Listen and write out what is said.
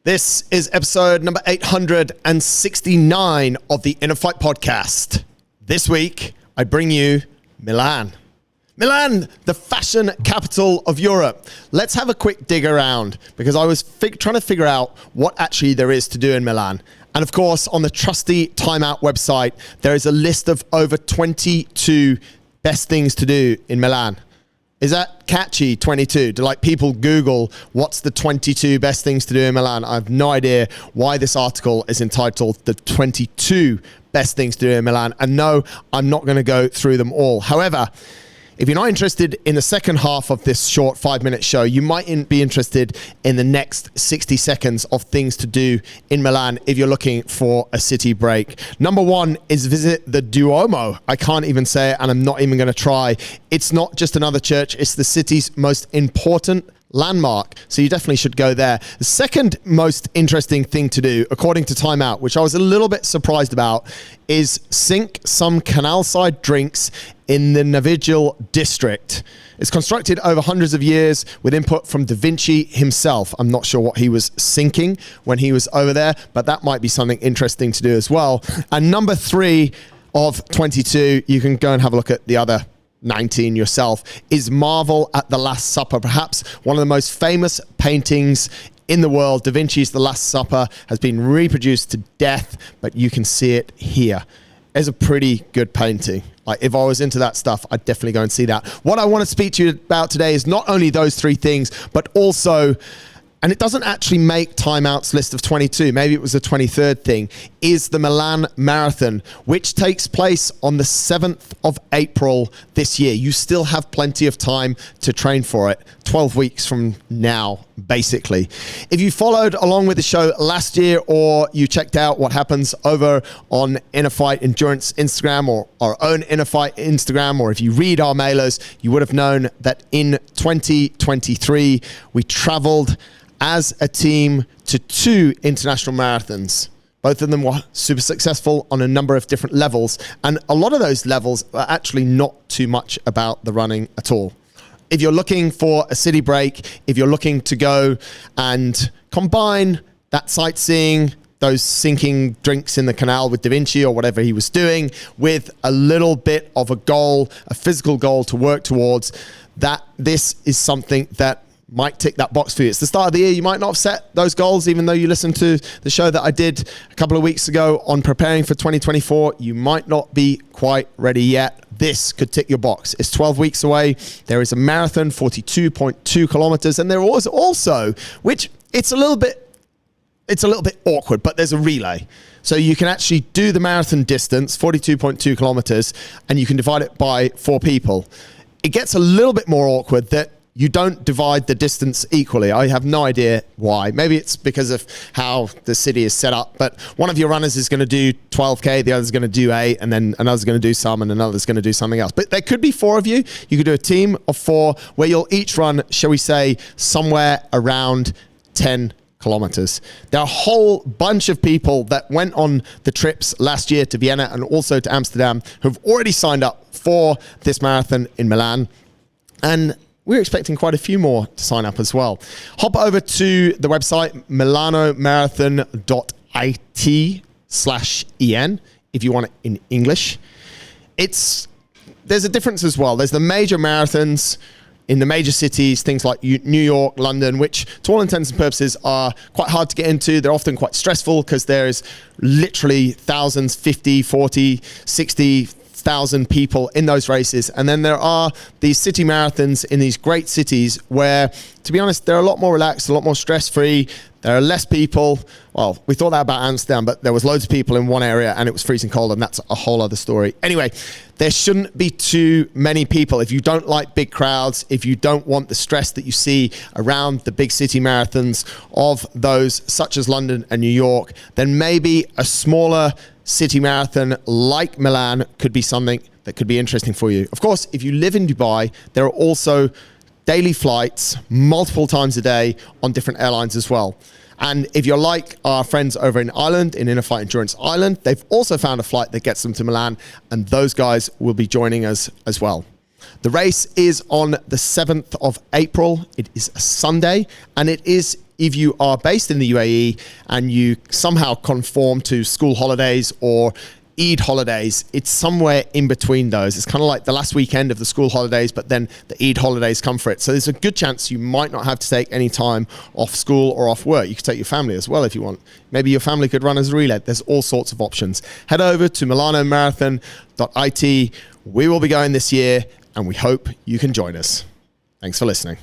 This is episode number 869 of the InnerFight podcast. This week, I bring you Milan. Milan, the fashion capital of Europe. Let's have a quick dig around because I was trying to figure out what actually there is to do in Milan. And of course, on the trusty Time Out website, there is a list of over 22 best things to do in Milan. Is that catchy, 22? Do people Google what's the 22 best things to do in Milan? I have no idea why this article is entitled the 22 best things to do in Milan. And no, I'm not going to go through them all. However, if you're not interested in the second half of this short 5-minute show, you might be interested in the next 60 seconds of things to do in Milan if you're looking for a city break. Number one is visit the Duomo. I can't even say it, and I'm not even going to try. It's not just another church. It's the city's most important landmark, so you definitely should go there. The second most interesting thing to do, according to Time Out, which I was a little bit surprised about, is sink some canal-side drinks in the Navigil district. It's constructed over hundreds of years with input from Da Vinci himself. I'm not sure what he was sinking when he was over there, but that might be something interesting to do as well. And number 3 of 22, you can go and have a look at the other 19 yourself, is marvel at the Last Supper, perhaps one of the most famous paintings in the world. Da Vinci's The Last Supper has been reproduced to death, but you can see it here. It's a pretty good painting. If I was into that stuff, I'd definitely go and see that. What I want to speak to you about today is not only those 3 things, but also, and it doesn't actually make Time Out's list of 22, maybe it was the 23rd thing, is the Milan Marathon, which takes place on the 7th of April this year. You still have plenty of time to train for it, 12 weeks from now, basically. If you followed along with the show last year, or you checked out what happens over on InnerFight Endurance Instagram, or our own InnerFight Instagram, or if you read our mailers, you would have known that in 2023, we traveled as a team to 2 international marathons. Both of them were super successful on a number of different levels. And a lot of those levels are actually not too much about the running at all. If you're looking for a city break, if you're looking to go and combine that sightseeing, those sinking drinks in the canal with Da Vinci or whatever he was doing, with a little bit of a goal, a physical goal to work towards, that this is something that might tick that box for you. It's the start of the year. You might not have set those goals, even though you listened to the show that I did a couple of weeks ago on preparing for 2024. You might not be quite ready yet. This could tick your box. It's 12 weeks away. There is a marathon, 42.2 kilometers. And there was also, which it's a little bit awkward, but there's a relay. So you can actually do the marathon distance, 42.2 kilometers, and you can divide it by 4 people. It gets a little bit more awkward that you don't divide the distance equally. I have no idea why. Maybe it's because of how the city is set up, but one of your runners is going to do 12K, the other's going to do 8, and then another's going to do some, and another's going to do something else. But there could be 4 of you. You could do a team of 4 where you'll each run, shall we say, somewhere around 10 kilometers. There are a whole bunch of people that went on the trips last year to Vienna and also to Amsterdam who've already signed up for this marathon in Milan. And we're expecting quite a few more to sign up as well. Hop over to the website, milanomarathon.it/en, if you want it in English. There's a difference as well. There's the major marathons in the major cities, things like New York, London, which to all intents and purposes are quite hard to get into. They're often quite stressful because there's literally thousands, 50, 40, 60,000 people in those races. And then there are these city marathons in these great cities where, to be honest, they're a lot more relaxed, a lot more stress-free. There are less people. Well, we thought that about Amsterdam, but there was loads of people in one area and it was freezing cold, and that's a whole other story. Anyway, there shouldn't be too many people. If you don't like big crowds, if you don't want the stress that you see around the big city marathons of those such as London and New York, then maybe a smaller city marathon like Milan could be something that could be interesting for you. Of course, if you live in Dubai, there are also daily flights multiple times a day on different airlines as well. And if you're like our friends over in Ireland, in InnerFight Endurance Ireland, they've also found a flight that gets them to Milan, and those guys will be joining us as well. The race is on the 7th of April. It is a Sunday, and it is if you are based in the UAE and you somehow conform to school holidays or Eid holidays, it's somewhere in between those. It's kind of like the last weekend of the school holidays, but then the Eid holidays come for it. So there's a good chance you might not have to take any time off school or off work. You could take your family as well if you want. Maybe your family could run as a relay. There's all sorts of options. Head over to milanomarathon.it. We will be going this year and we hope you can join us. Thanks for listening.